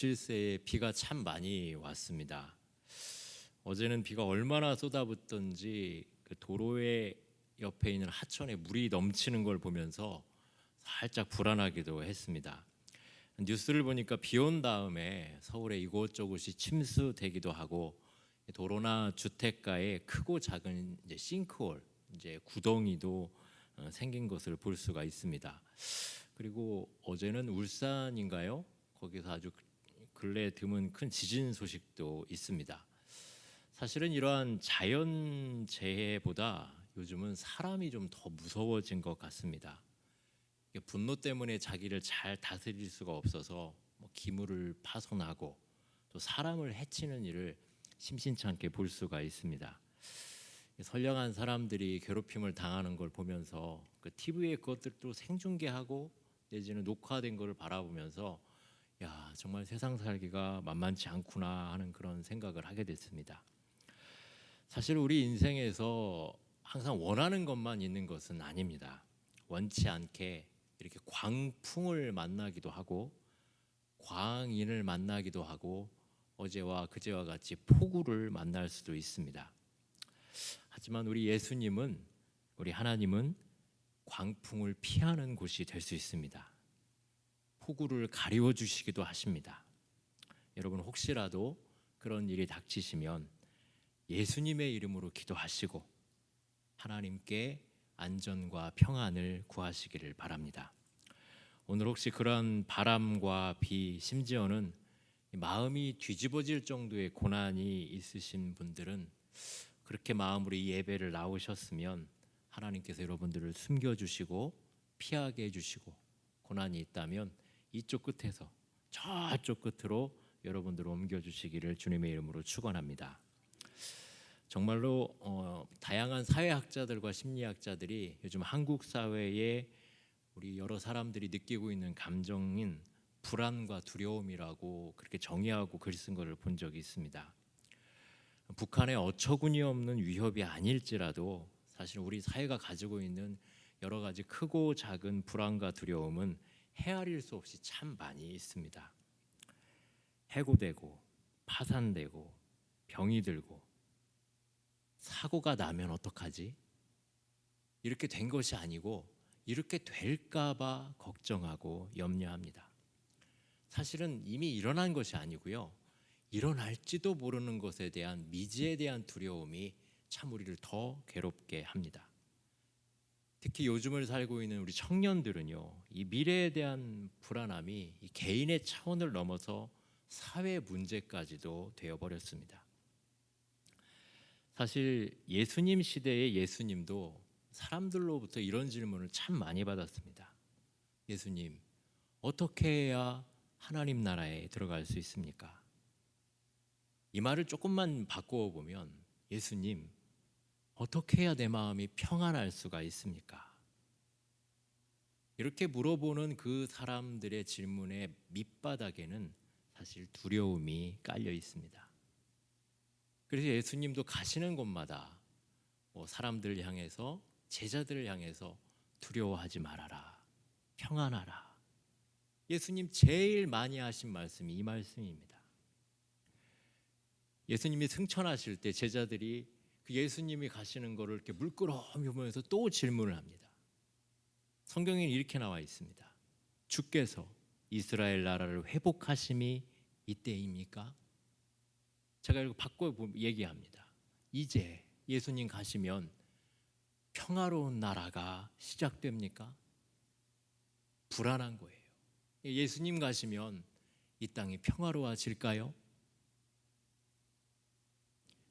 실새에 비가 참 많이 왔습니다. 어제는 비가 얼마나 쏟아붓던지 그 도로의 옆에 있는 하천에 물이 넘치는 걸 보면서 살짝 불안하기도 했습니다. 뉴스를 보니까 비 온 다음에 서울에 이곳저곳이 침수되기도 하고 도로나 주택가에 크고 작은 이제 싱크홀, 이제 구덩이도 생긴 것을 볼 수가 있습니다. 그리고 어제는 울산인가요? 거기서 아주 근래 드문 큰 지진 소식도 있습니다. 사실은 이러한 자연 재해보다 요즘은 사람이 좀 더 무서워진 것 같습니다. 분노 때문에 자기를 잘 다스릴 수가 없어서 기물을 파손하고 또 사람을 해치는 일을 심심찮게 볼 수가 있습니다. 선량한 사람들이 괴롭힘을 당하는 걸 보면서 그 TV에 그것들도 생중계하고 내지는 녹화된 것을 바라보면서 야, 정말 세상 살기가 만만치 않구나 하는 그런 생각을 하게 됐습니다. 사실 우리 인생에서 항상 원하는 것만 있는 것은 아닙니다. 원치 않게 이렇게 광풍을 만나기도 하고 광인을 만나기도 하고 어제와 그제와 같이 폭우를 만날 수도 있습니다. 하지만 우리 예수님은, 우리 하나님은 광풍을 피하는 곳이 될 수 있습니다. 폭우를 가리워 주시기도 하십니다. 여러분 혹시라도 그런 일이 닥치시면 예수님의 이름으로 기도하시고 하나님께 안전과 평안을 구하시기를 바랍니다. 오늘 혹시 그런 바람과 비, 심지어는 마음이 뒤집어질 정도의 고난이 있으신 분들은 그렇게 마음으로 이 예배를 나오셨으면 하나님께서 여러분들을 숨겨주시고 피하게 해주시고, 고난이 있다면 이쪽 끝에서 저쪽 끝으로 여러분들을 옮겨주시기를 주님의 이름으로 축원합니다. 정말로 다양한 사회학자들과 심리학자들이 요즘 한국 사회에 우리 여러 사람들이 느끼고 있는 감정인 불안과 두려움이라고 그렇게 정의하고 글 쓴 것을 본 적이 있습니다. 북한의 어처구니 없는 위협이 아닐지라도 사실 우리 사회가 가지고 있는 여러 가지 크고 작은 불안과 두려움은 헤아릴 수 없이 참 많이 있습니다. 해고되고 파산되고 병이 들고 사고가 나면 어떡하지? 이렇게 된 것이 아니고 이렇게 될까 봐 걱정하고 염려합니다. 사실은 이미 일어난 것이 아니고요, 일어날지도 모르는 것에 대한 미지에 대한 두려움이 참 우리를 더 괴롭게 합니다. 특히 요즘을 살고 있는 우리 청년들은요, 이 미래에 대한 불안함이 이 개인의 차원을 넘어서 사회 문제까지도 되어버렸습니다. 사실 예수님 시대의 예수님도 사람들로부터 이런 질문을 참 많이 받았습니다. 예수님, 어떻게 해야 하나님 나라에 들어갈 수 있습니까? 이 말을 조금만 바꾸어 보면, 예수님, 어떻게 해야 내 마음이 평안할 수가 있습니까? 이렇게 물어보는 그 사람들의 질문의 밑바닥에는 사실 두려움이 깔려 있습니다. 그래서 예수님도 가시는 곳마다 사람들을 향해서, 제자들을 향해서 두려워하지 말아라, 평안하라. 예수님 제일 많이 하신 말씀이 이 말씀입니다. 예수님이 승천하실 때 제자들이 그 예수님이 가시는 거를 이렇게 물끄러미 보면서 또 질문을 합니다. 성경에 이렇게 나와 있습니다. 주께서 이스라엘 나라를 회복하심이 이때입니까? 제가 이거 바꿔 얘기합니다. 이제 예수님 가시면 평화로운 나라가 시작됩니까? 불안한 거예요. 예수님 가시면 이 땅이 평화로워질까요?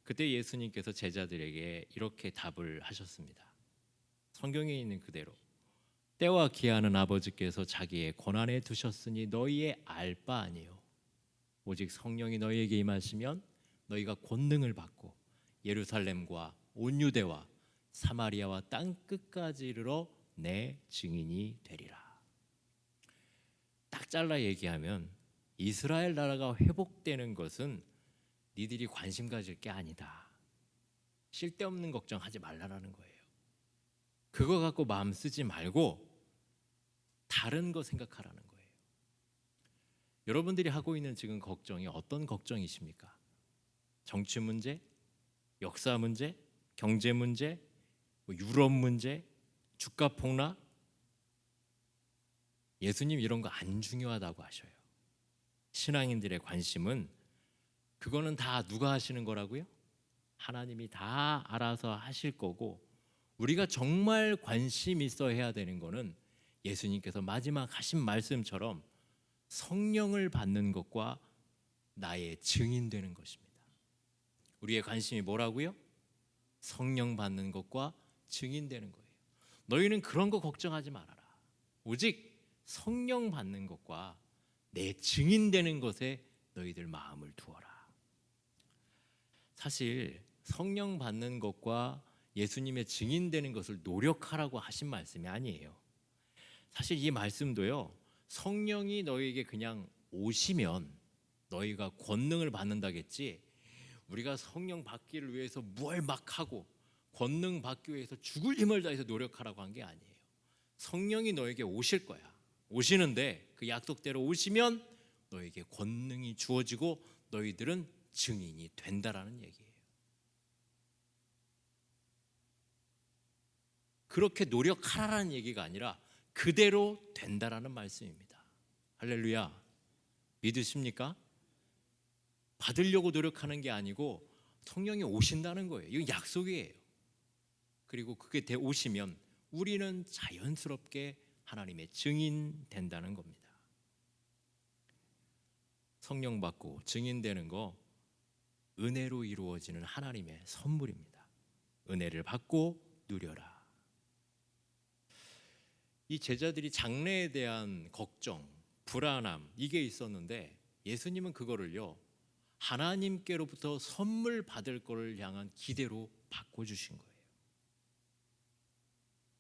그때 예수님께서 제자들에게 이렇게 답을 하셨습니다. 성경에 있는 그대로 때와 기한은 아버지께서 자기의 권한에 두셨으니 너희의 알 바 아니요 오직 성령이 너희에게 임하시면 너희가 권능을 받고 예루살렘과 온 유대와 사마리아와 땅 끝까지 이르러 내 증인이 되리라. 딱 잘라 얘기하면 이스라엘 나라가 회복되는 것은 니들이 관심 가질 게 아니다. 쓸데없는 걱정하지 말라라는 거예요. 그거 갖고 마음 쓰지 말고 다른 거 생각하라는 거예요. 여러분들이 하고 있는 지금 걱정이 어떤 걱정이십니까? 정치 문제, 역사 문제, 경제 문제, 유럽 문제, 주가 폭락? 예수님 이런 거 안 중요하다고 하셔요. 신앙인들의 관심은 그거는 다 누가 하시는 거라고요? 하나님이 다 알아서 하실 거고, 우리가 정말 관심 있어 해야 되는 거는 예수님께서 마지막 하신 말씀처럼 성령을 받는 것과 나의 증인되는 것입니다. 우리의 관심이 뭐라고요? 성령 받는 것과 증인되는 거예요. 너희는 그런 거 걱정하지 말아라. 오직 성령 받는 것과 내 증인되는 것에 너희들 마음을 두어라. 사실 성령 받는 것과 예수님의 증인되는 것을 노력하라고 하신 말씀이 아니에요. 사실 이 말씀도요, 성령이 너희에게 그냥 오시면 너희가 권능을 받는다겠지, 우리가 성령 받기를 위해서 뭘 막 하고 권능 받기 위해서 죽을 힘을 다해서 노력하라고 한 게 아니에요. 성령이 너에게 오실 거야. 오시는데 그 약속대로 오시면 너에게 권능이 주어지고 너희들은 증인이 된다라는 얘기예요. 그렇게 노력하라는 얘기가 아니라 그대로 된다라는 말씀입니다. 할렐루야. 믿으십니까? 받으려고 노력하는 게 아니고 성령이 오신다는 거예요. 이건 약속이에요. 그리고 그게 오시면 우리는 자연스럽게 하나님의 증인 된다는 겁니다. 성령 받고 증인되는 거 은혜로 이루어지는 하나님의 선물입니다. 은혜를 받고 누려라. 이 제자들이 장래에 대한 걱정, 불안함 이게 있었는데 예수님은 그거를요, 하나님께로부터 선물 받을 것을 향한 기대로 바꿔주신 거예요.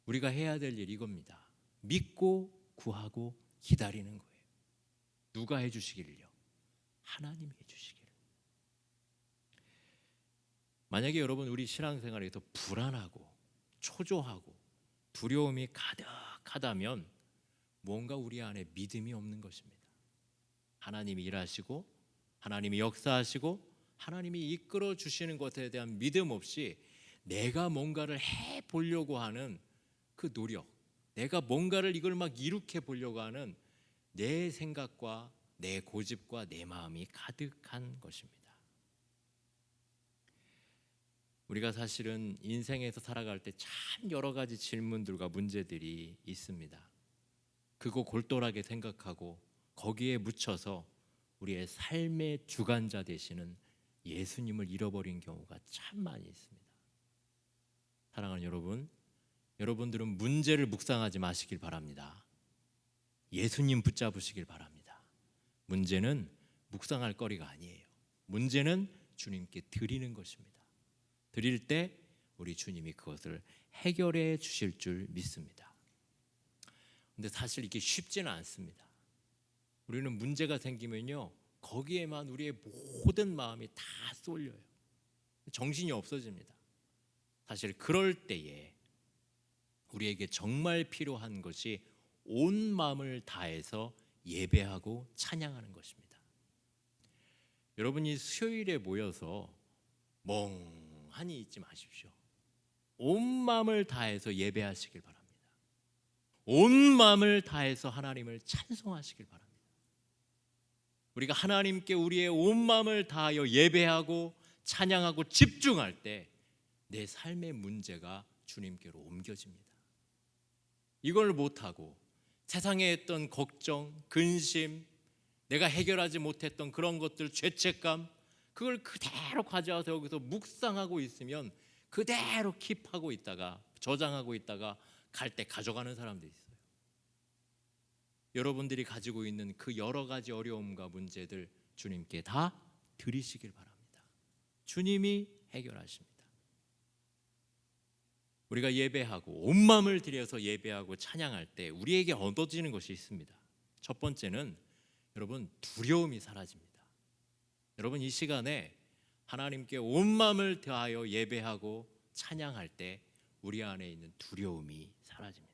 우리가 해야 될 일 이겁니다. 믿고 구하고 기다리는 거예요. 누가 해주시기를요? 하나님이 해주시기를. 만약에 여러분 우리 신앙생활에서 불안하고 초조하고 두려움이 가득하다면 뭔가 우리 안에 믿음이 없는 것입니다. 하나님이 일하시고 하나님이 역사하시고 하나님이 이끌어 주시는 것에 대한 믿음 없이 내가 뭔가를 해보려고 하는 그 노력, 내가 뭔가를 이걸 막 이룩해 보려고 하는 내 생각과 내 고집과 내 마음이 가득한 것입니다. 우리가 사실은 인생에서 살아갈 때 참 여러 가지 질문들과 문제들이 있습니다. 그거 골똘하게 생각하고 거기에 묻혀서 우리의 삶의 주관자 되시는 예수님을 잃어버린 경우가 참 많이 있습니다. 사랑하는 여러분, 여러분들은 문제를 묵상하지 마시길 바랍니다. 예수님 붙잡으시길 바랍니다. 문제는 묵상할 거리가 아니에요. 문제는 주님께 드리는 것입니다. 드릴 때 우리 주님이 그것을 해결해 주실 줄 믿습니다. 근데 사실 이게 쉽지는 않습니다. 우리는 문제가 생기면요, 거기에만 우리의 모든 마음이 다 쏠려요. 정신이 없어집니다. 사실 그럴 때에 우리에게 정말 필요한 것이 온 마음을 다해서 예배하고 찬양하는 것입니다. 여러분이 수요일에 모여서 멍하니 있지 마십시오. 온 마음을 다해서 예배하시길 바랍니다. 온 마음을 다해서 하나님을 찬송하시길 바랍니다. 우리가 하나님께 우리의 온 마음을 다하여 예배하고 찬양하고 집중할 때 내 삶의 문제가 주님께로 옮겨집니다. 이걸 못하고 세상에 했던 걱정, 근심, 내가 해결하지 못했던 그런 것들, 죄책감, 그걸 그대로 가져와서 여기서 묵상하고 있으면 그대로 킵하고 있다가 저장하고 있다가 갈 때 가져가는 사람도 있어요. 여러분들이 가지고 있는 그 여러 가지 어려움과 문제들 주님께 다 드리시길 바랍니다. 주님이 해결하십니다. 우리가 예배하고 온 마음을 들여서 예배하고 찬양할 때 우리에게 얻어지는 것이 있습니다. 첫 번째는 여러분 두려움이 사라집니다. 여러분 이 시간에 하나님께 온 마음을 다하여 예배하고 찬양할 때 우리 안에 있는 두려움이 사라집니다.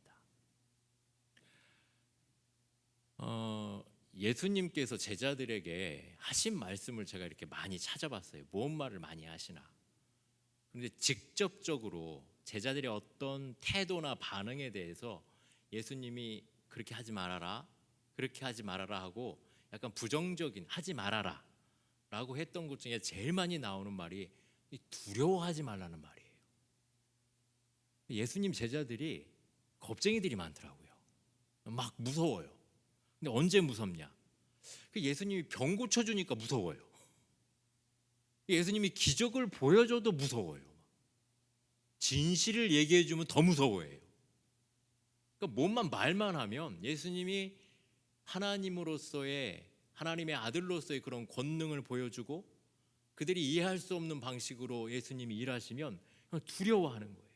예수님께서 제자들에게 하신 말씀을 제가 이렇게 많이 찾아봤어요. 뭔 말을 많이 하시나. 그런데 직접적으로 제자들의 어떤 태도나 반응에 대해서 예수님이 그렇게 하지 말아라, 그렇게 하지 말아라 하고 약간 부정적인 하지 말아라 라고 했던 것 중에 제일 많이 나오는 말이 두려워하지 말라는 말이에요. 예수님 제자들이 겁쟁이들이 많더라고요. 막 무서워요. 근데 언제 무섭냐? 예수님이 병 고쳐주니까 무서워요. 예수님이 기적을 보여줘도 무서워요. 진실을 얘기해주면 더 무서워해요. 그러니까 뭔만 말만 하면 예수님이 하나님으로서의 하나님의 아들로서의 그런 권능을 보여주고 그들이 이해할 수 없는 방식으로 예수님이 일하시면 두려워하는 거예요.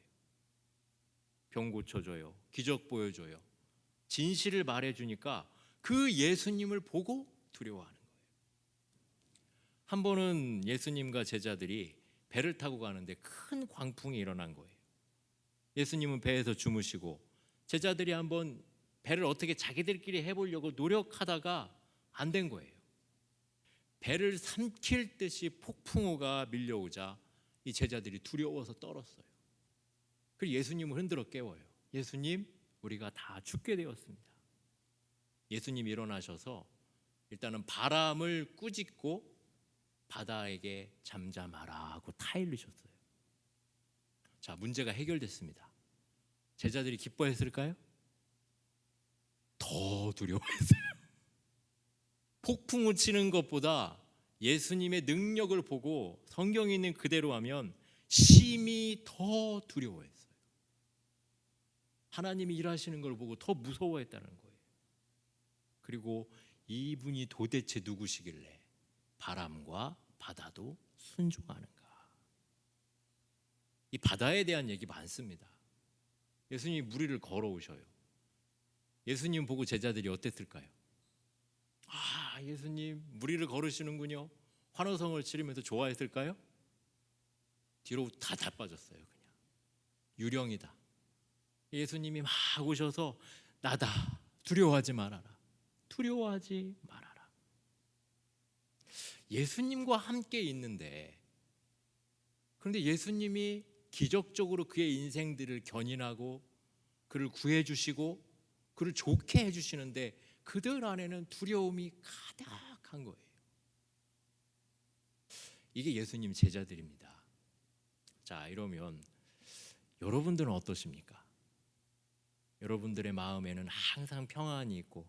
병 고쳐줘요. 기적 보여줘요. 진실을 말해주니까 그 예수님을 보고 두려워하는 거예요. 한 번은 예수님과 제자들이 배를 타고 가는데 큰 광풍이 일어난 거예요. 예수님은 배에서 주무시고 제자들이 한번 배를 어떻게 자기들끼리 해보려고 노력하다가 안 된 거예요. 배를 삼킬 듯이 폭풍우가 밀려오자 이 제자들이 두려워서 떨었어요. 그리고 예수님을 흔들어 깨워요. 예수님, 우리가 다 죽게 되었습니다. 예수님이 일어나셔서 일단은 바람을 꾸짖고 바다에게 잠잠하라 하고 타일르셨어요. 자, 문제가 해결됐습니다. 제자들이 기뻐했을까요? 더 두려워했어요. 폭풍우 치는 것보다 예수님의 능력을 보고 성경에 있는 그대로 하면 심히 더 두려워했어요. 하나님이 일하시는 걸 보고 더 무서워했다는 거예요. 그리고 이분이 도대체 누구시길래 바람과 바다도 순종하는가? 이 바다에 대한 얘기 많습니다. 예수님이 무리를 걸어오셔요. 예수님 보고 제자들이 어땠을까요? 아, 예수님 무리를 걸으시는군요. 환호성을 치르면서 좋아했을까요? 뒤로 다 빠졌어요. 그냥 유령이다. 예수님이 막 오셔서 나다, 두려워하지 말아라, 두려워하지 말아라. 예수님과 함께 있는데, 그런데 예수님이 기적적으로 그의 인생들을 견인하고 그를 구해주시고 그를 좋게 해주시는데 그들 안에는 두려움이 가득한 거예요. 이게 예수님 제자들입니다. 자, 이러면 여러분들은 어떠십니까? 여러분들의 마음에는 항상 평안이 있고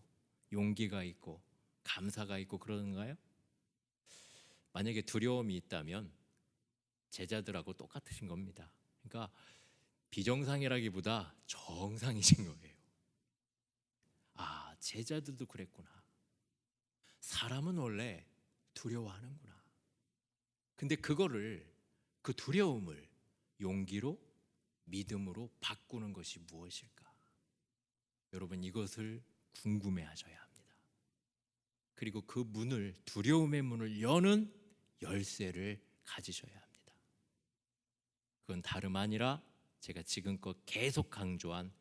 용기가 있고 감사가 있고 그러는가요? 만약에 두려움이 있다면 제자들하고 똑같으신 겁니다. 그러니까 비정상이라기보다 정상이신 거예요. 아, 제자들도 그랬구나. 사람은 원래 두려워하는구나. 근데 그 두려움을 용기로, 믿음으로 바꾸는 것이 무엇일까? 여러분, 이것을 궁금해 하셔야 합니다. 그리고 그 문을, 두려움의 문을 여는 열쇠를 가지셔야 합니다. 그건 다름 아니라 제가 지금껏 계속 강조한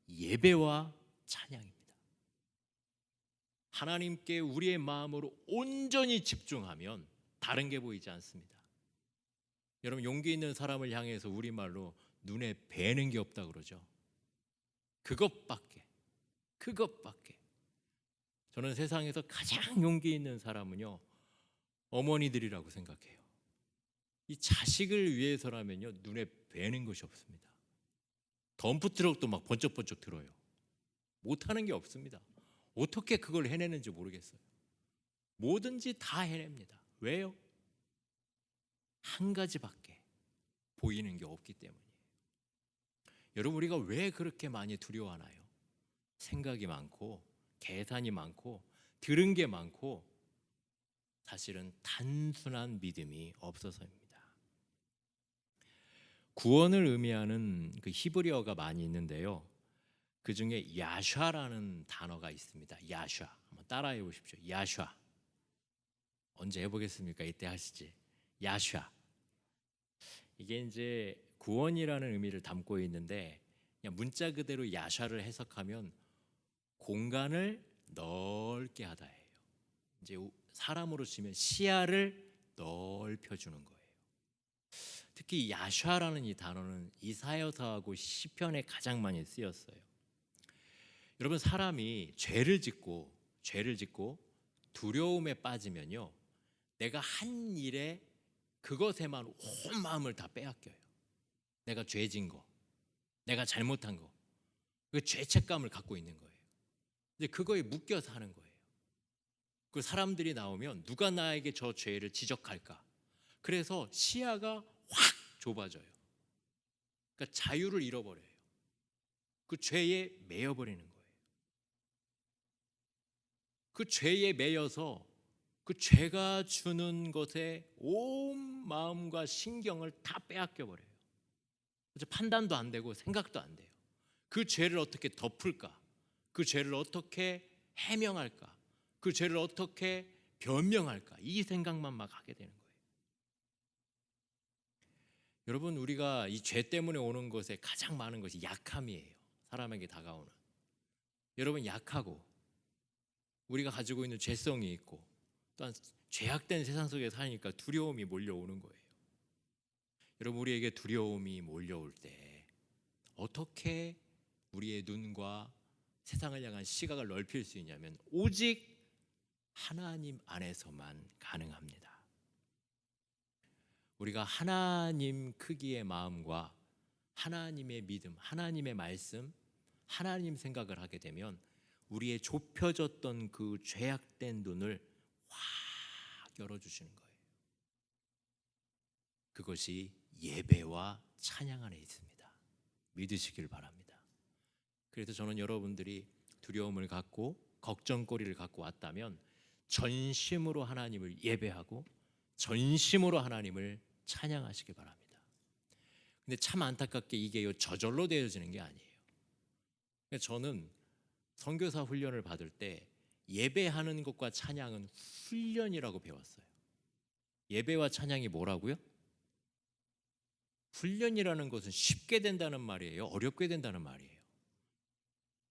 예배와 찬양입니다. 하나님께 우리의 마음으로 온전히 집중하면 다른 게 보이지 않습니다. 여러분, 용기 있는 사람을 향해서 우리말로 눈에 뵈는 게 없다 그러죠. 그것밖에. 저는 세상에서 가장 용기 있는 사람은요, 어머니들이라고 생각해요. 이 자식을 위해서라면요, 눈에 뵈는 것이 없습니다. 덤프트럭도 막 번쩍번쩍 들어요. 못하는 게 없습니다. 어떻게 그걸 해내는지 모르겠어요. 뭐든지 다 해냅니다. 왜요? 한 가지밖에 보이는 게 없기 때문이에요. 여러분, 우리가 왜 그렇게 많이 두려워하나요? 생각이 많고 계산이 많고 들은 게 많고 사실은 단순한 믿음이 없어서입니다. 구원을 의미하는 그 히브리어가 많이 있는데요. 그 중에 야샤라는 단어가 있습니다. 야샤. 한번 따라해 보십시오. 야샤. 언제 해보겠습니까? 이때 하시지. 야샤. 이게 이제 구원이라는 의미를 담고 있는데 그냥 문자 그대로 야샤를 해석하면 공간을 넓게 하다예요. 이제 사람으로 치면 시야를 넓혀주는 거예요. 특히 야샤라는 이 단어는 이사야서하고 시편에 가장 많이 쓰였어요. 여러분, 사람이 죄를 짓고 두려움에 빠지면요, 내가 한 일에 그것에만 온 마음을 다 빼앗겨요. 내가 죄진 거, 내가 잘못한 거, 그 죄책감을 갖고 있는 거예요. 이제 그거에 묶여서 하는 거예요. 그 사람들이 나오면 누가 나에게 저 죄를 지적할까? 그래서 시야가 확 좁아져요. 그러니까 자유를 잃어버려요. 그 죄에 매여버리는 거예요. 그 죄에 매여서 그 죄가 주는 것에 온 마음과 신경을 다 빼앗겨 버려요. 그래서 판단도 안 되고 생각도 안 돼요. 그 죄를 어떻게 덮을까? 그 죄를 어떻게 해명할까? 그 죄를 어떻게 변명할까? 이 생각만 막 하게 되는 거예요. 여러분, 우리가 이 죄 때문에 오는 것에 가장 많은 것이 약함이에요. 사람에게 다가오는. 여러분, 약하고 우리가 가지고 있는 죄성이 있고 또한 죄악된 세상 속에 사니까 두려움이 몰려오는 거예요. 여러분, 우리에게 두려움이 몰려올 때 어떻게 우리의 눈과 세상을 향한 시각을 넓힐 수 있냐면 오직 하나님 안에서만 가능합니다. 우리가 하나님 크기의 마음과 하나님의 믿음, 하나님의 말씀, 하나님 생각을 하게 되면 우리의 좁혀졌던 그 죄악된 눈을 확 열어주시는 거예요. 그것이 예배와 찬양 안에 있습니다. 믿으시길 바랍니다. 그래서 저는 여러분들이 두려움을 갖고 걱정거리를 갖고 왔다면 전심으로 하나님을 예배하고 전심으로 하나님을 찬양하시기 바랍니다. 근데 참 안타깝게 이게 저절로 되어지는 게 아니에요. 저는 선교사 훈련을 받을 때 예배하는 것과 찬양은 훈련이라고 배웠어요. 예배와 찬양이 뭐라고요? 훈련이라는 것은 쉽게 된다는 말이에요? 어렵게 된다는 말이에요?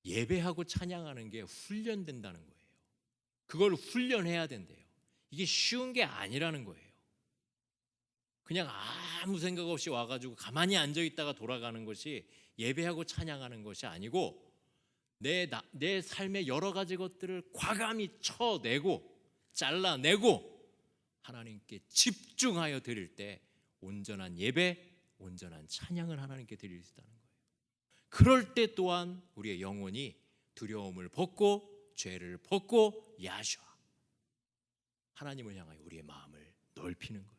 예배하고 찬양하는 게 훈련된다는 거예요. 그걸 훈련해야 된대요. 이게 쉬운 게 아니라는 거예요. 그냥 아무 생각 없이 와가지고 가만히 앉아있다가 돌아가는 것이 예배하고 찬양하는 것이 아니고 내 삶의 여러 가지 것들을 과감히 쳐내고 잘라내고 하나님께 집중하여 드릴 때 온전한 예배, 온전한 찬양을 하나님께 드릴 수 있다는 거예요. 그럴 때 또한 우리의 영혼이 두려움을 벗고 죄를 벗고 야샤 하나님을 향하여 우리의 마음을 넓히는 거예요.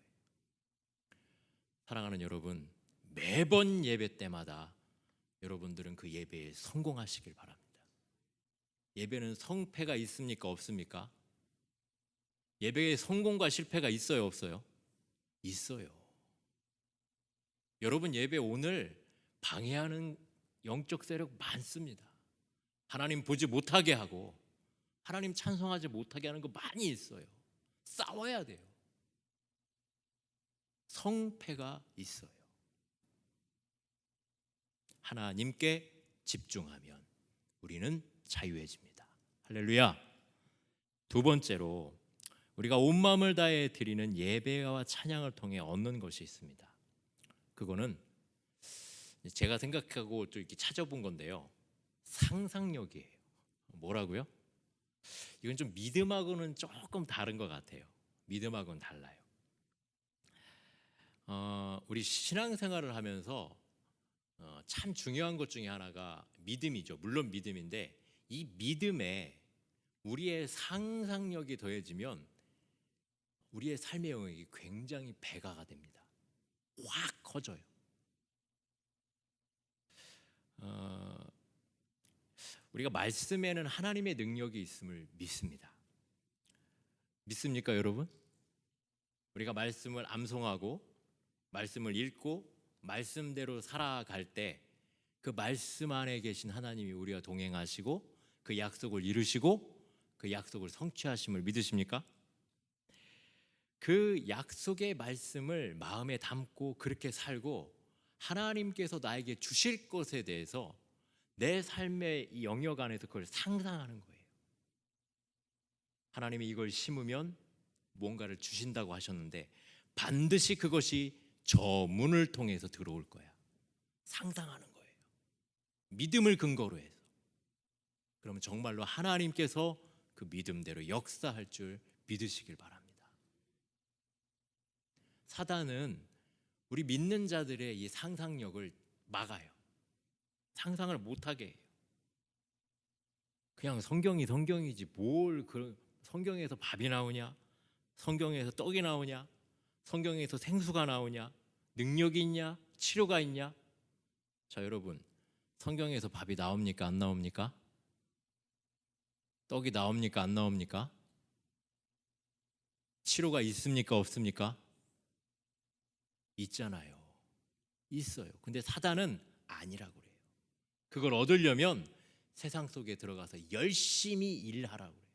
사랑하는 여러분, 매번 예배 때마다 여러분들은 그 예배에 성공하시길 바랍니다. 예배는 성패가 있습니까? 없습니까? 예배에 성공과 실패가 있어요? 없어요? 있어요. 여러분, 예배 오늘 방해하는 영적 세력 많습니다. 하나님 보지 못하게 하고 하나님 찬송하지 못하게 하는 거 많이 있어요. 싸워야 돼요. 성패가 있어요. 하나님께 집중하면 우리는 자유해집니다. 할렐루야. 두 번째로 우리가 온 마음을 다해 드리는 예배와 찬양을 통해 얻는 것이 있습니다. 그거는 제가 생각하고 또 이렇게 찾아본 건데요. 상상력이에요. 뭐라고요? 이건 좀 믿음하고는 조금 다른 것 같아요. 믿음하고는 달라요. 우리 신앙생활을 하면서 참 중요한 것 중에 하나가 믿음이죠. 물론 믿음인데 이 믿음에 우리의 상상력이 더해지면 우리의 삶의 영역이 굉장히 배가가 됩니다. 확 커져요. 우리가 말씀에는 하나님의 능력이 있음을 믿습니다. 믿습니까, 여러분? 우리가 말씀을 암송하고 말씀을 읽고 말씀대로 살아갈 때 그 말씀 안에 계신 하나님이 우리와 동행하시고 그 약속을 이루시고 그 약속을 성취하심을 믿으십니까? 그 약속의 말씀을 마음에 담고 그렇게 살고 하나님께서 나에게 주실 것에 대해서 내 삶의 이 영역 안에서 그걸 상상하는 거예요. 하나님이 이걸 심으면 뭔가를 주신다고 하셨는데 반드시 그것이 저 문을 통해서 들어올 거야. 상상하는 거예요. 믿음을 근거로 해서. 그러면 정말로 하나님께서 그 믿음대로 역사할 줄 믿으시길 바랍니다. 사단은 우리 믿는 자들의 이 상상력을 막아요. 상상을 못하게 해요. 그냥 성경이 성경이지 뭘 성경에서 밥이 나오냐? 성경에서 떡이 나오냐? 성경에서 생수가 나오냐? 능력이 있냐? 치료가 있냐? 자, 여러분, 성경에서 밥이 나옵니까? 안 나옵니까? 떡이 나옵니까? 안 나옵니까? 치료가 있습니까? 없습니까? 있잖아요. 있어요. 근데 사단은 아니라고 그래요. 그걸 얻으려면 세상 속에 들어가서 열심히 일하라고 그래요.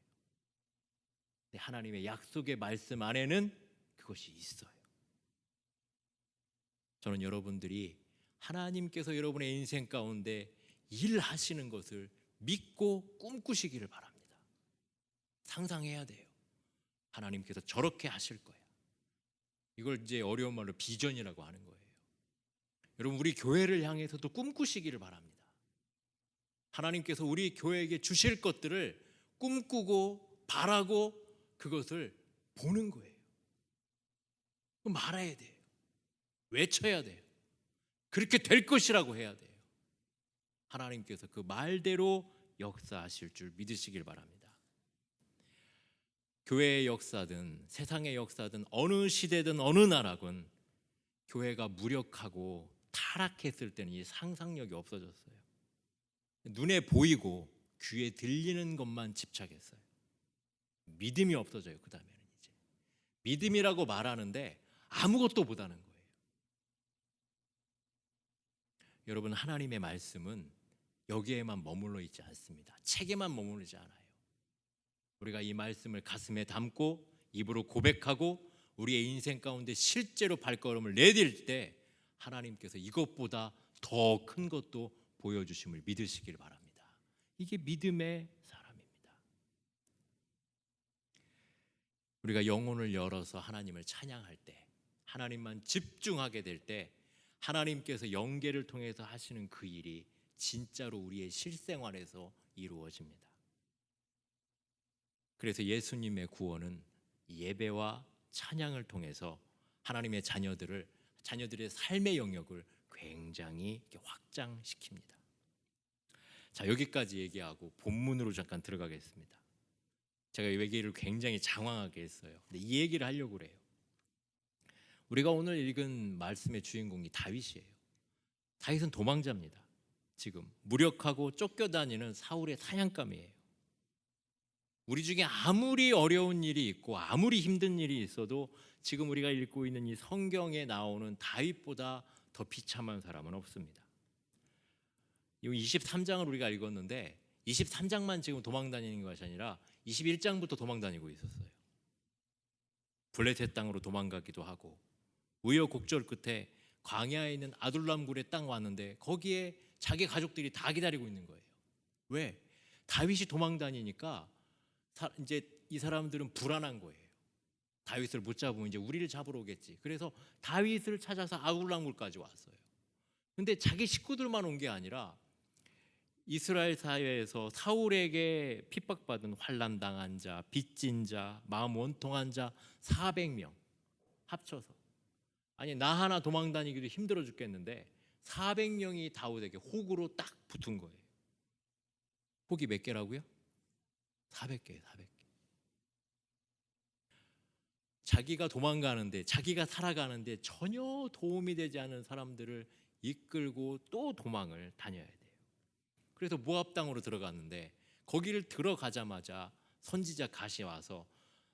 근데 하나님의 약속의 말씀 안에는 그것이 있어요. 저는 여러분들이 하나님께서 여러분의 인생 가운데 일하시는 것을 믿고 꿈꾸시기를 바랍니다. 상상해야 돼요. 하나님께서 저렇게 하실 거야. 이걸 이제 어려운 말로 비전이라고 하는 거예요. 여러분, 우리 교회를 향해서도 꿈꾸시기를 바랍니다. 하나님께서 우리 교회에게 주실 것들을 꿈꾸고 바라고 그것을 보는 거예요. 말해야 돼요. 외쳐야 돼요. 그렇게 될 것이라고 해야 돼요. 하나님께서 그 말대로 역사하실 줄 믿으시길 바랍니다. 교회의 역사든 세상의 역사든 어느 시대든 어느 나라든 교회가 무력하고 타락했을 때는 이 상상력이 없어졌어요. 눈에 보이고 귀에 들리는 것만 집착했어요. 믿음이 없어져요. 그 다음에는 이제 믿음이라고 말하는데 아무것도 못하는 거예요. 여러분, 하나님의 말씀은 여기에만 머물러 있지 않습니다. 책에만 머무르지 않아요. 우리가 이 말씀을 가슴에 담고 입으로 고백하고 우리의 인생 가운데 실제로 발걸음을 내딜 때 하나님께서 이것보다 더 큰 것도 보여주심을 믿으시길 바랍니다. 이게 믿음의 사람입니다. 우리가 영혼을 열어서 하나님을 찬양할 때, 하나님만 집중하게 될 때 하나님께서 영계를 통해서 하시는 그 일이 진짜로 우리의 실생활에서 이루어집니다. 그래서 예수님의 구원은 예배와 찬양을 통해서 하나님의 자녀들의 삶의 영역을 굉장히 확장시킵니다. 자, 여기까지 얘기하고 본문으로 잠깐 들어가겠습니다. 제가 이 얘기를 굉장히 장황하게 했어요. 근데 이 얘기를 하려고 그래요. 우리가 오늘 읽은 말씀의 주인공이 다윗이에요. 다윗은 도망자입니다. 지금 무력하고 쫓겨다니는 사울의 사냥감이에요. 우리 중에 아무리 어려운 일이 있고 아무리 힘든 일이 있어도 지금 우리가 읽고 있는 이 성경에 나오는 다윗보다 더 비참한 사람은 없습니다. 이 23장을 우리가 읽었는데 23장만 지금 도망다니는 것이 아니라 21장부터 도망다니고 있었어요. 블레셋 땅으로 도망가기도 하고 우여곡절 끝에 광야에 있는 아둘람 굴에 딱 왔는데 거기에 자기 가족들이 다 기다리고 있는 거예요. 왜? 다윗이 도망다니니까 이제 이 사람들은 불안한 거예요. 다윗을 못 잡으면 이제 우리를 잡으러 오겠지. 그래서 다윗을 찾아서 아둘람 굴까지 왔어요. 근데 자기 식구들만 온 게 아니라 이스라엘 사회에서 사울에게 핍박받은 환난당한 자, 빚진 자, 마음 원통한 자 400명 합쳐서, 아니 나 하나 도망다니기도 힘들어 죽겠는데 400명이 다윗에게 혹으로 딱 붙은 거예요. 혹이 몇 개라고요? 400개. 자기가 도망가는데, 자기가 살아가는데 전혀 도움이 되지 않은 사람들을 이끌고 또 도망을 다녀야 돼요. 그래서 모압 땅으로 들어갔는데 거기를 들어가자마자 선지자 갓이 와서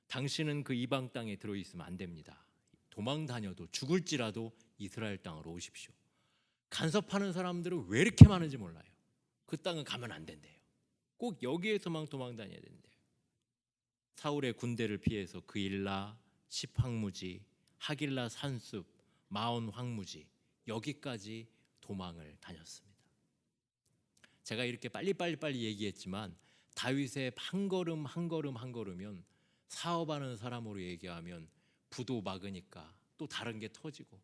당신은 그 이방 땅에 들어있으면 안 됩니다. 도망 다녀도 죽을지라도 이스라엘 땅으로 오십시오. 간섭하는 사람들은 왜 이렇게 많은지 몰라요. 그 땅은 가면 안 된대요. 꼭 여기에서만 도망 다녀야 된대요. 사울의 군대를 피해서 그일라, 십황무지, 하길라 산숲, 마온 황무지 여기까지 도망을 다녔습니다. 제가 이렇게 빨리 얘기했지만 다윗의 한 걸음이면 사업하는 사람으로 얘기하면 부도 막으니까 또 다른 게 터지고,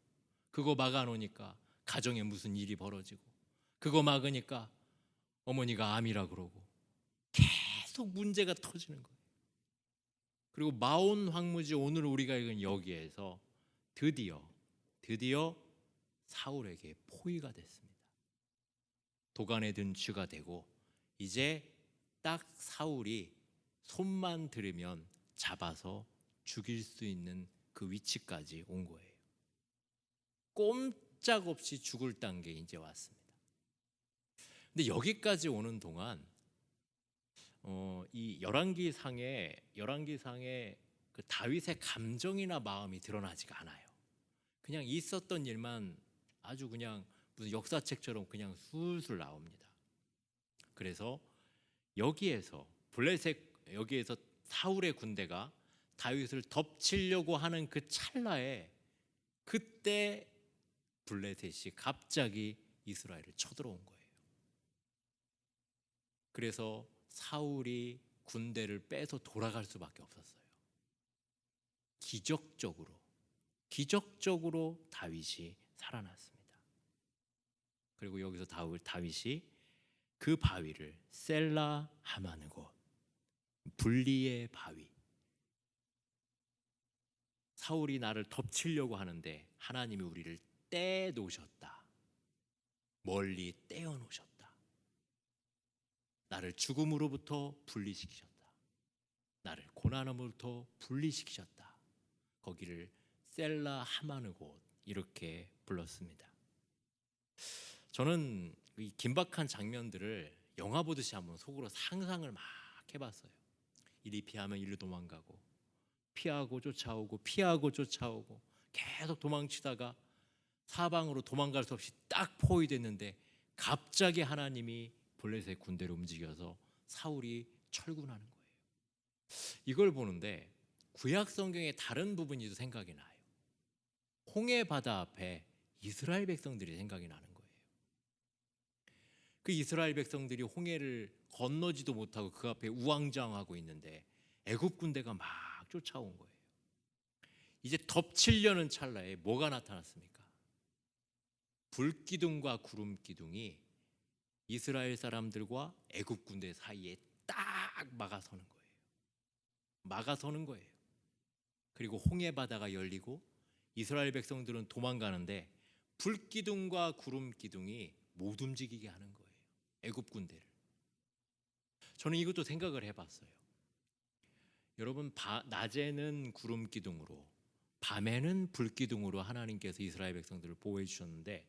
그거 막아놓으니까 가정에 무슨 일이 벌어지고, 그거 막으니까 어머니가 암이라 그러고, 계속 문제가 터지는 거예요. 그리고 마온 황무지, 오늘 우리가 읽은 여기에서 드디어 사울에게 포위가 됐습니다. 도간에 든 쥐가 되고, 이제 딱 사울이 손만 들으면 잡아서 죽일 수 있는 그 위치까지 온 거예요. 꼼짝없이 죽을 단계에 이제 왔습니다. 근데 여기까지 오는 동안 이 열왕기상에 그 다윗의 감정이나 마음이 드러나지가 않아요. 그냥 있었던 일만 아주 그냥 무슨 역사책처럼 그냥 술술 나옵니다. 그래서 여기에서 사울의 군대가 다윗을 덮치려고 하는 그 찰나에, 그때 블레셋이 갑자기 이스라엘을 쳐들어온 거예요. 그래서 사울이 군대를 빼서 돌아갈 수밖에 없었어요. 기적적으로 다윗이 살아났습니다. 그리고 여기서 다윗이 그 바위를 셀라 하마는 곳, 분리의 바위, 사울이 나를 덮치려고 하는데 하나님이 우리를 떼놓으셨다, 멀리 떼어놓으셨다, 나를 죽음으로부터 분리시키셨다, 나를 고난함으로부터 분리시키셨다, 거기를 셀라 하마느 곳, 이렇게 불렀습니다. 저는 이 긴박한 장면들을 영화 보듯이 한번 속으로 상상을 막 해봤어요. 이리 피하면 이리로 도망가고, 피하고 쫓아오고, 피하고 쫓아오고, 계속 도망치다가 사방으로 도망갈 수 없이 딱 포위됐는데 갑자기 하나님이 블레셋 군대를 움직여서 사울이 철군하는 거예요. 이걸 보는데 구약 성경의 다른 부분이 생각이 나요. 홍해 바다 앞에 이스라엘 백성들이 생각이 나는 거예요. 그 이스라엘 백성들이 홍해를 건너지도 못하고 그 앞에 우왕좌왕하고 있는데 애굽 군대가 막 쫓아온 거예요. 이제 덮치려는 찰나에 뭐가 나타났습니까? 불기둥과 구름기둥이 이스라엘 사람들과 애굽 군대 사이에 딱 막아서는 거예요. 그리고 홍해 바다가 열리고 이스라엘 백성들은 도망가는데 불기둥과 구름기둥이 못 움직이게 하는 거예요, 애굽 군대를. 저는 이것도 생각을 해봤어요. 여러분, 낮에는 구름기둥으로, 밤에는 불기둥으로 하나님께서 이스라엘 백성들을 보호해 주셨는데,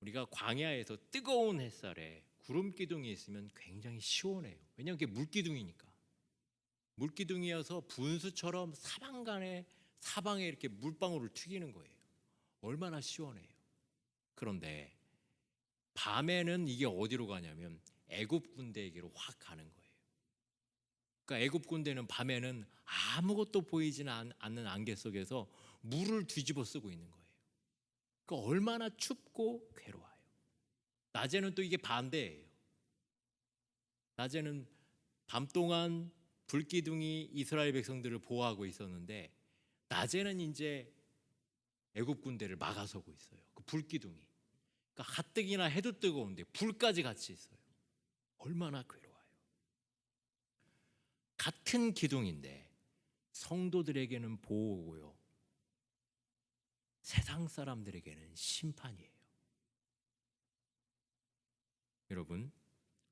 우리가 광야에서 뜨거운 햇살에 구름기둥이 있으면 굉장히 시원해요. 왜냐하면 그게 물기둥이니까. 물기둥이어서 분수처럼 사방에 이렇게 물방울을 튀기는 거예요. 얼마나 시원해요. 그런데 밤에는 이게 어디로 가냐면 애굽 군대에게로 확 가는 거예요. 그러니까 애굽 군대는 밤에는 아무것도 보이지는 않는 안개 속에서 물을 뒤집어 쓰고 있는 거예요. 그러니까 얼마나 춥고 괴로워요. 낮에는 또 이게 반대예요. 낮에는 밤 동안 불기둥이 이스라엘 백성들을 보호하고 있었는데 낮에는 이제 애굽 군대를 막아서고 있어요. 그 불기둥이. 그러니까 가뜩이나 해도 뜨거운데 불까지 같이 있어요. 얼마나 괴로워요. 같은 기둥인데 성도들에게는 보호고요, 세상 사람들에게는 심판이에요. 여러분,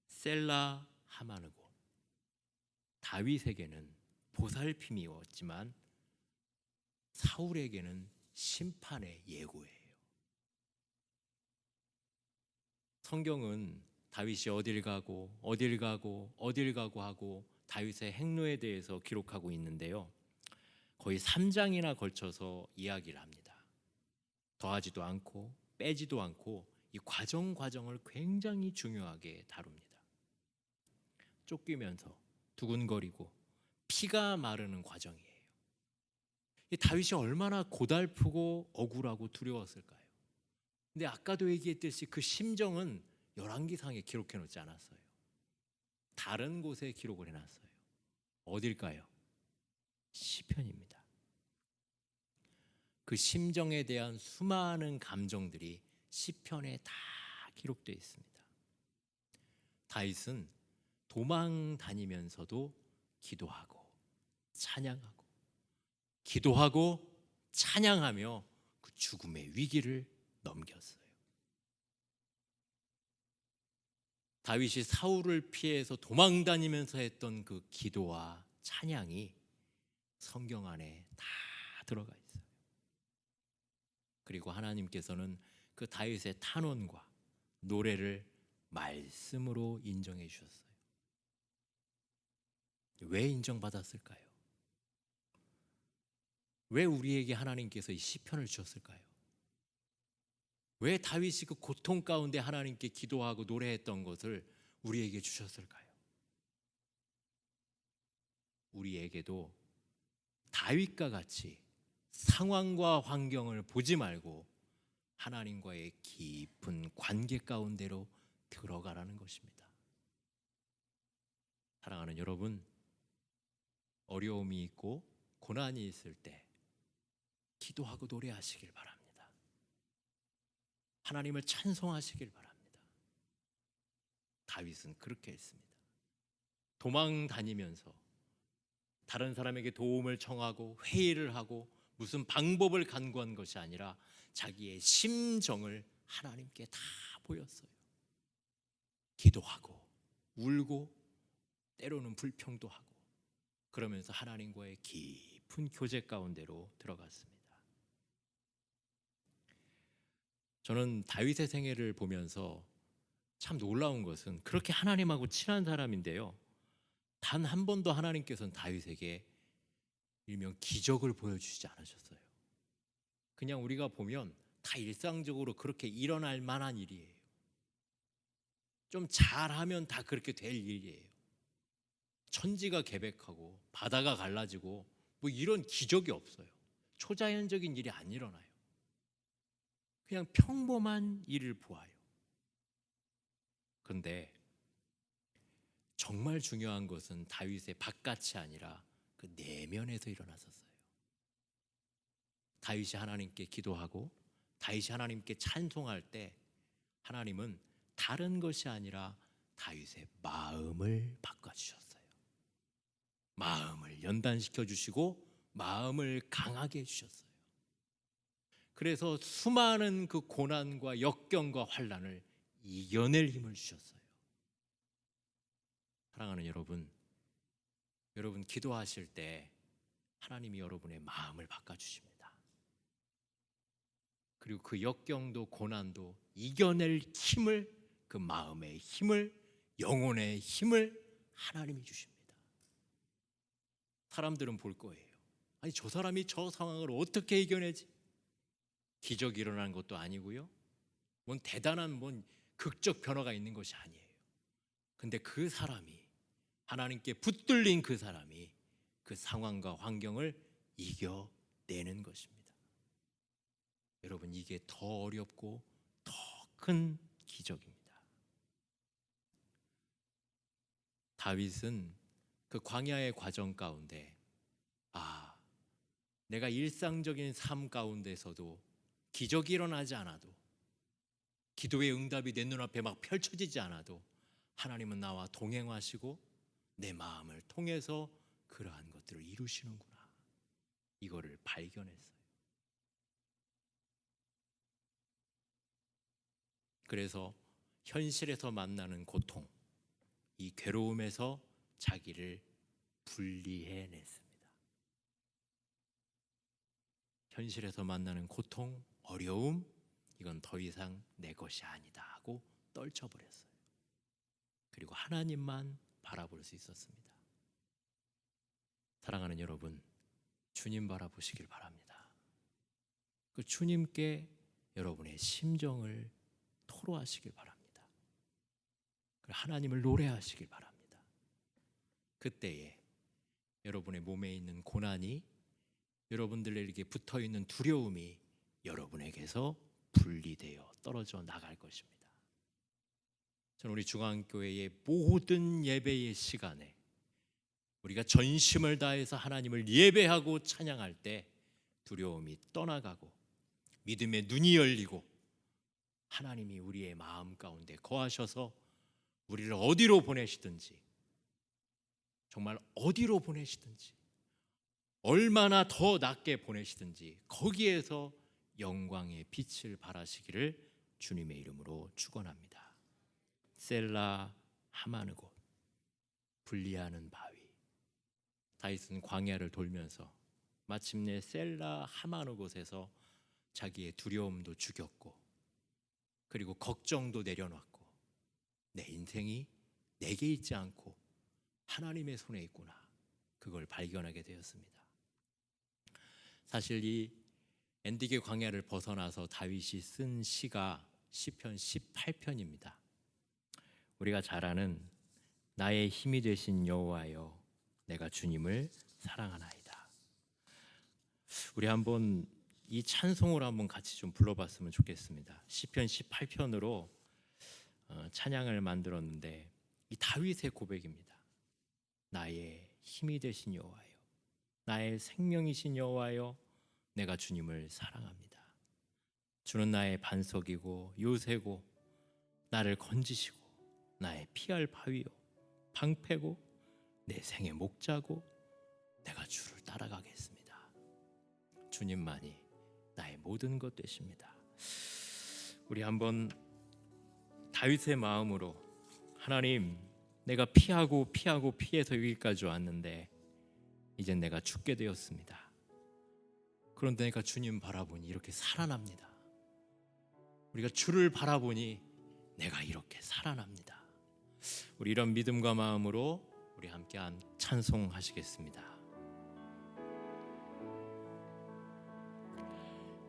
셀라 하마느 곳, 다윗에게는 보살핌이었지만 사울에게는 심판의 예고예요. 성경은 다윗이 어딜 가고 하고 다윗의 행로에 대해서 기록하고 있는데요, 거의 3장이나 걸쳐서 이야기를 합니다. 더하지도 않고 빼지도 않고 이 과정을 굉장히 중요하게 다룹니다. 쫓기면서 두근거리고 피가 마르는 과정이에요. 이 다윗이 얼마나 고달프고 억울하고 두려웠을까요? 근데 아까도 얘기했듯이 그 심정은 열왕기상에 기록해 놓지 않았어요. 다른 곳에 기록을 해놨어요. 어딜까요? 시편입니다. 그 심정에 대한 수많은 감정들이 시편에 다 기록되어 있습니다. 다윗은 도망 다니면서도 기도하고 찬양하고 기도하고 찬양하며 그 죽음의 위기를 넘겼어요. 다윗이 사울을 피해서 도망 다니면서 했던 그 기도와 찬양이 성경 안에 다 들어가 있어요. 그리고 하나님께서는 그 다윗의 탄원과 노래를 말씀으로 인정해 주셨어요. 왜 인정받았을까요? 왜 우리에게 하나님께서 이 시편을 주셨을까요? 왜 다윗이 그 고통 가운데 하나님께 기도하고 노래했던 것을 우리에게 주셨을까요? 우리에게도 다윗과 같이 상황과 환경을 보지 말고 하나님과의 깊은 관계 가운데로 들어가라는 것입니다. 사랑하는 여러분, 어려움이 있고 고난이 있을 때 기도하고 노래하시길 바랍니다. 하나님을 찬송하시길 바랍니다. 다윗은 그렇게 했습니다. 도망 다니면서 다른 사람에게 도움을 청하고 회의를 하고 무슨 방법을 간구한 것이 아니라 자기의 심정을 하나님께 다 보였어요. 기도하고 울고 때로는 불평도 하고 그러면서 하나님과의 깊은 교제 가운데로 들어갔습니다. 저는 다윗의 생애를 보면서 참 놀라운 것은 그렇게 하나님하고 친한 사람인데요, 단 한 번도 하나님께서는 다윗에게 일명 기적을 보여주시지 않으셨어요. 그냥 우리가 보면 다 일상적으로 그렇게 일어날 만한 일이에요. 좀 잘하면 다 그렇게 될 일이에요. 천지가 개백하고 바다가 갈라지고 뭐 이런 기적이 없어요. 초자연적인 일이 안 일어나요. 그냥 평범한 일을 보아요. 그런데 정말 중요한 것은 다윗의 바깥이 아니라 그 내면에서 일어났었어요. 다윗이 하나님께 기도하고 다윗이 하나님께 찬송할 때 하나님은 다른 것이 아니라 다윗의 마음을 바꿔주셨어요. 마음을 연단시켜 주시고 마음을 강하게 해주셨어요. 그래서 수많은 그 고난과 역경과 환난을 이겨낼 힘을 주셨어요. 사랑하는 여러분, 여러분 기도하실 때 하나님이 여러분의 마음을 바꿔주십니다. 그리고 그 역경도 고난도 이겨낼 힘을, 그 마음의 힘을, 영혼의 힘을 하나님이 주십니다. 사람들은 볼 거예요. 아니 저 사람이 저 상황을 어떻게 이겨내지? 기적이 일어난 것도 아니고요, 뭔 대단한 뭔 극적 변화가 있는 것이 아니에요. 근데 그 사람이, 하나님께 붙들린 그 사람이 그 상황과 환경을 이겨내는 것입니다. 여러분, 이게 더 어렵고 더 큰 기적입니다. 다윗은 그 광야의 과정 가운데 내가 일상적인 삶 가운데서도 기적이 일어나지 않아도, 기도의 응답이 내 눈앞에 막 펼쳐지지 않아도 하나님은 나와 동행하시고 내 마음을 통해서 그러한 것들을 이루시는구나, 이거를 발견했어요. 그래서 현실에서 만나는 고통, 이 괴로움에서 자기를 분리해냈습니다. 현실에서 만나는 고통, 어려움, 이건 더 이상 내 것이 아니다 하고 떨쳐버렸어요. 그리고 하나님만 바라볼 수 있었습니다. 사랑하는 여러분, 주님 바라보시길 바랍니다. 그 주님께 여러분의 심정을 토로하시길 바랍니다. 하나님을 노래하시길 바랍니다. 그때에 여러분의 몸에 있는 고난이, 여러분들에게 붙어있는 두려움이 여러분에게서 분리되어 떨어져 나갈 것입니다. 저는 우리 중앙교회의 모든 예배의 시간에 우리가 전심을 다해서 하나님을 예배하고 찬양할 때 두려움이 떠나가고 믿음의 눈이 열리고 하나님이 우리의 마음 가운데 거하셔서 우리를 어디로 보내시든지, 정말 어디로 보내시든지, 얼마나 더 낮게 보내시든지 거기에서 영광의 빛을 발하시기를 주님의 이름으로 축원합니다. 셀라 하마느 곳, 분리하는 바위. 다윗은 광야를 돌면서 마침내 셀라 하마느 곳에서 자기의 두려움도 죽였고, 그리고 걱정도 내려놨고, 내 인생이 내게 있지 않고 하나님의 손에 있구나, 그걸 발견하게 되었습니다. 사실 이 엔디게 광야를 벗어나서 다윗이 쓴 시가 시편 18편입니다. 우리가 잘 아는 나의 힘이 되신 여호와여, 내가 주님을 사랑하나이다. 우리 한번 이 찬송을 한번 같이 좀 불러봤으면 좋겠습니다. 시편 18편으로 찬양을 만들었는데 이 다윗의 고백입니다. 나의 힘이 되신 여호와여, 나의 생명이신 여호와여, 내가 주님을 사랑합니다. 주는 나의 반석이고 요새고 나를 건지시고 나의 피할 바위요 방패고 내 생의 목자고 내가 주를 따라가겠습니다. 주님만이 나의 모든 것 되십니다. 우리 한번 다윗의 마음으로, 하나님, 내가 피해서 여기까지 왔는데 이젠 내가 죽게 되었습니다. 그런데 내가 주님 바라보니 이렇게 살아납니다. 우리가 주를 바라보니 내가 이렇게 살아납니다. 우리 이런 믿음과 마음으로 우리 함께 찬송하시겠습니다.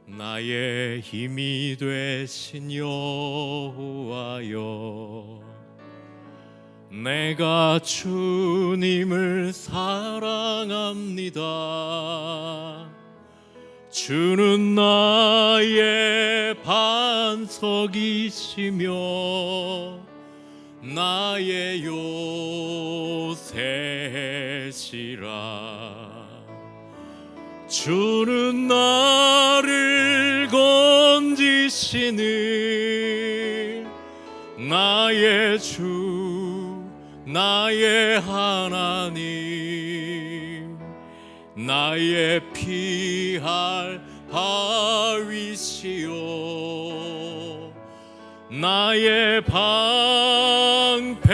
나의 힘이 되신 여호와여, 내가 주님을 사랑합니다. 주는 나의 반석이시며 나의 요새시라. 주는 나를 건지시는 나의 주, 나의 하나님, 나의 피할 바위시요 나의 방패시라.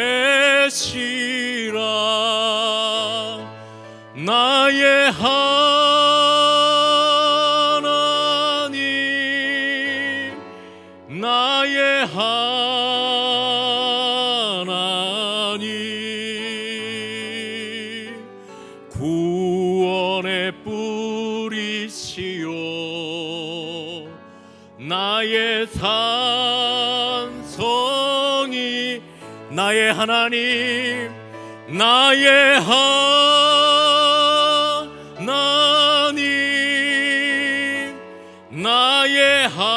나의 하나님, 나의 하나님, 구원의 뿌리시요 나의 산성이, 나의 하나님, 나의 하나님, 나의 하나님,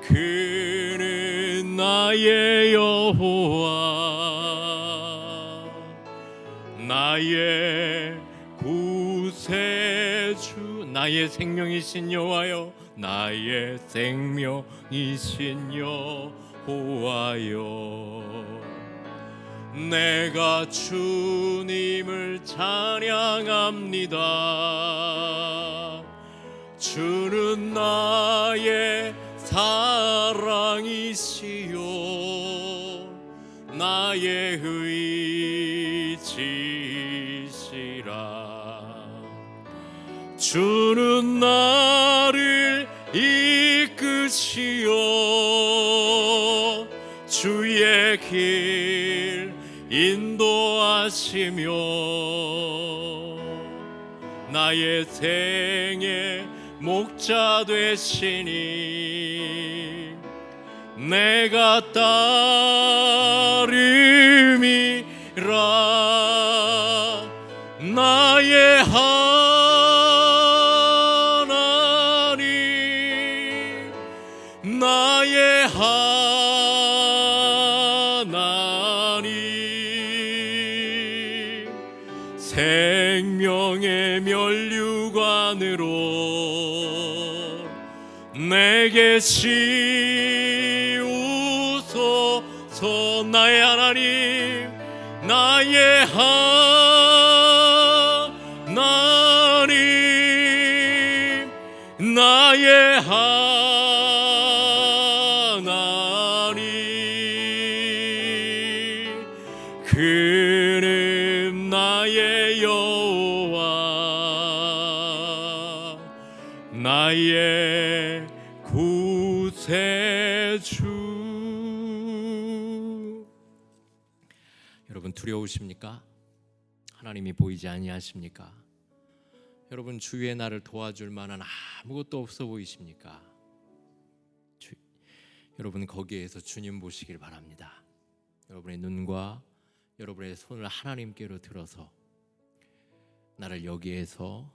그는 나의 여호와, 나의 구세주, 나의 생명이신 여호와여, 나의 생명이신 여호와여, 내가 주님을 찬양합니다. 주는 나의 사랑이시요 나의 의지시라. 주는 나를 이끄시어 주의 길 인도하시며 나의 생의 목자 되시니 내가 따름이라. 나의 하나님, 나의 하나님, 생명의 면류관으로 내게 씌우소서. 나의 하나님, 나의 하나님, 나의 하나님, 그는 나의 여호와, 나의 구세주. 여러분 두려우십니까? 하나님이 보이지 아니하십니까? 여러분 주위에 나를 도와줄 만한 아무것도 없어 보이십니까? 여러분 거기에서 주님 보시길 바랍니다. 여러분의 눈과 여러분의 손을 하나님께로 들어서 나를 여기에서,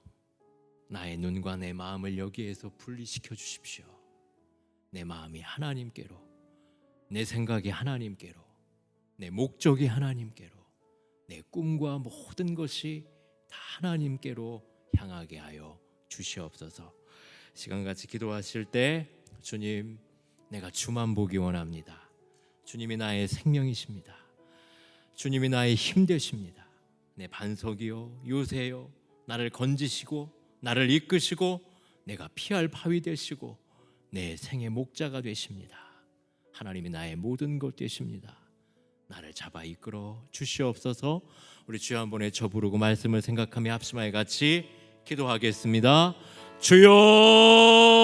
나의 눈과 내 마음을 여기에서 분리시켜 주십시오. 내 마음이 하나님께로, 내 생각이 하나님께로, 내 목적이 하나님께로, 내 꿈과 모든 것이 다 하나님께로 향하게 하여 주시옵소서. 시간같이 기도하실 때 주님, 내가 주만 보기 원합니다. 주님이 나의 생명이십니다. 주님이 나의 힘 되십니다. 내 반석이요 요새요, 나를 건지시고 나를 이끄시고 내가 피할 바위 되시고 내 생의 목자가 되십니다. 하나님이 나의 모든 것 되십니다. 나를 잡아 이끌어 주시옵소서. 우리 주여 한 번에 저 부르고 말씀을 생각하며 합심하여 같이 기도하겠습니다. 주여